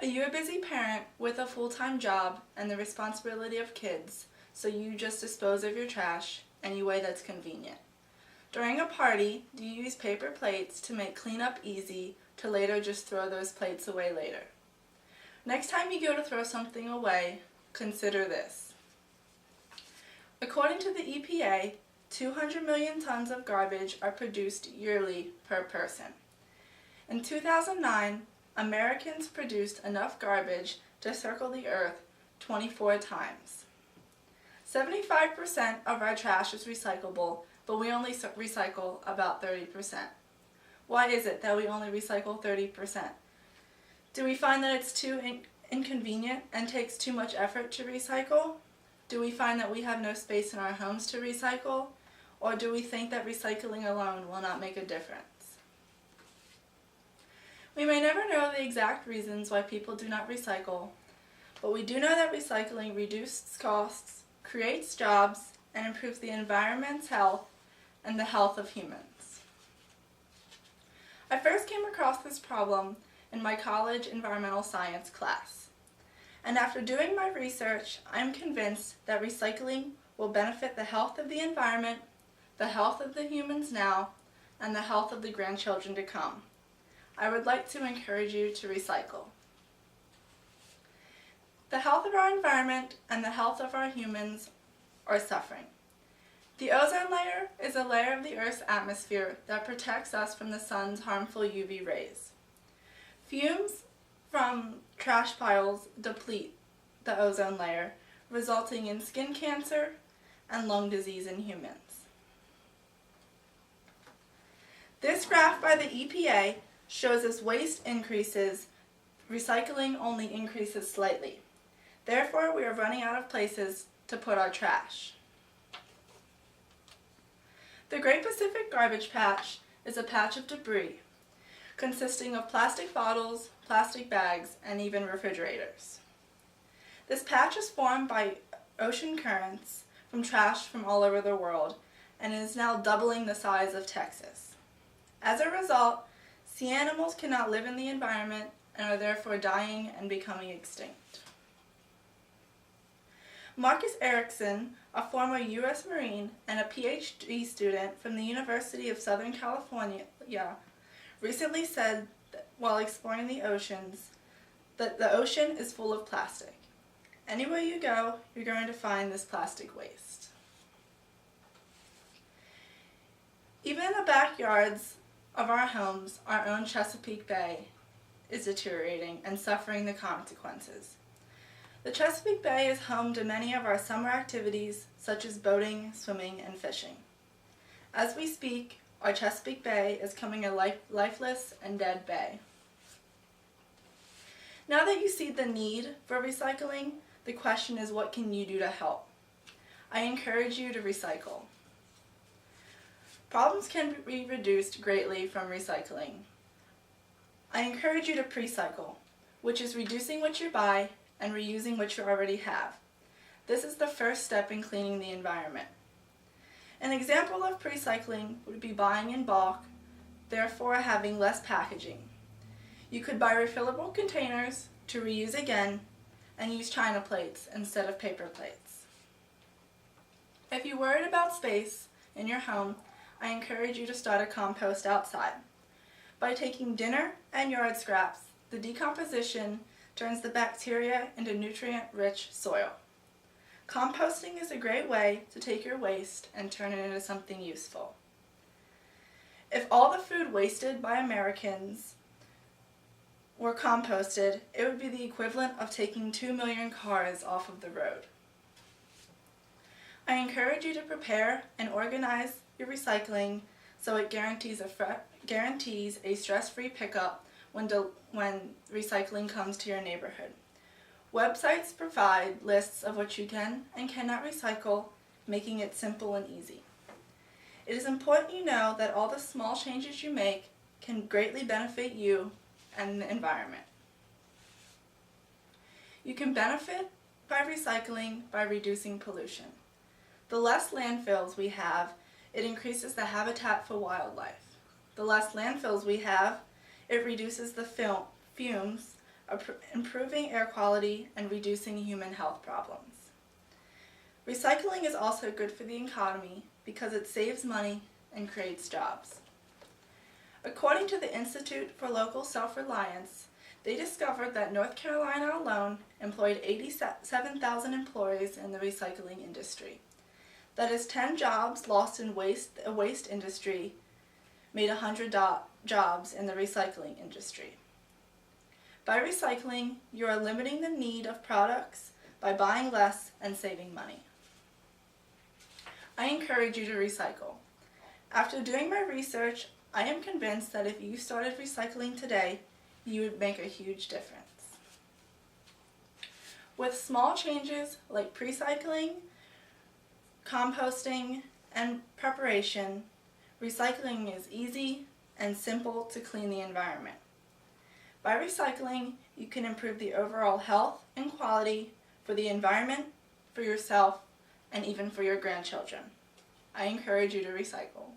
Are you a busy parent with a full-time job and the responsibility of kids, so you just dispose of your trash any way that's convenient? During a party, do you use paper plates to make cleanup easy to later just throw those plates away later? Next time you go to throw something away, consider this. According to the EPA, 200 million tons of garbage are produced yearly per person. In 2009, Americans produced enough garbage to circle the earth 24 times. 75% of our trash is recyclable, but we only recycle about 30%. Why is it that we only recycle 30%? Do we find that it's too inconvenient and takes too much effort to recycle? Do we find that we have no space in our homes to recycle? Or do we think that recycling alone will not make a difference? We may never know the exact reasons why people do not recycle, but we do know that recycling reduces costs, creates jobs, and improves the environment's health and the health of humans. I first came across this problem in my college environmental science class, and after doing my research, I am convinced that recycling will benefit the health of the environment, the health of the humans now, and the health of the grandchildren to come. I would like to encourage you to recycle. The health of our environment and the health of our humans are suffering. The ozone layer is a layer of the Earth's atmosphere that protects us from the sun's harmful UV rays. Fumes from trash piles deplete the ozone layer, resulting in skin cancer and lung disease in humans. This graph by the EPA shows as waste increases, recycling only increases slightly. Therefore, we are running out of places to put our trash. The Great Pacific Garbage Patch is a patch of debris consisting of plastic bottles, plastic bags, and even refrigerators. This patch is formed by ocean currents from trash from all over the world and is now doubling the size of Texas. As a result, sea animals cannot live in the environment and are therefore dying and becoming extinct. Marcus Erickson, a former U.S. Marine and a PhD student from the University of Southern California, recently said that while exploring the oceans that the ocean is full of plastic. Anywhere you go, you're going to find this plastic waste. Even in the backyards of our homes, our own Chesapeake Bay is deteriorating and suffering the consequences. The Chesapeake Bay is home to many of our summer activities such as boating, swimming, and fishing. As we speak, our Chesapeake Bay is becoming a lifeless and dead bay. Now that you see the need for recycling, the question is, what can you do to help? I encourage you to recycle. Problems can be reduced greatly from recycling. I encourage you to pre-cycle, which is reducing what you buy and reusing what you already have. This is the first step in cleaning the environment. An example of pre-cycling would be buying in bulk, therefore having less packaging. You could buy refillable containers to reuse again and use china plates instead of paper plates. If you're worried about space in your home, I encourage you to start a compost outside. By taking dinner and yard scraps, the decomposition turns the bacteria into nutrient-rich soil. Composting is a great way to take your waste and turn it into something useful. If all the food wasted by Americans were composted, it would be the equivalent of taking 2 million cars off of the road. I encourage you to prepare and organize your recycling so it guarantees a stress-free pickup when recycling comes to your neighborhood. Websites provide lists of what you can and cannot recycle, making it simple and easy. It is important you know that all the small changes you make can greatly benefit you and the environment. You can benefit by recycling by reducing pollution. The less landfills we have, it increases the habitat for wildlife. The less landfills we have, it reduces the fumes improving air quality, and reducing human health problems. Recycling is also good for the economy because it saves money and creates jobs. According to the Institute for Local Self-Reliance, they discovered that North Carolina alone employed 87,000 employees in the recycling industry. That is 10 jobs lost in the waste industry made 100 jobs in the recycling industry. By recycling, you are limiting the need of products by buying less and saving money. I encourage you to recycle. After doing my research, I am convinced that if you started recycling today, you would make a huge difference. With small changes like pre-cycling, composting, and preparation, recycling is easy and simple to clean the environment. By recycling, you can improve the overall health and quality for the environment, for yourself, and even for your grandchildren. I encourage you to recycle.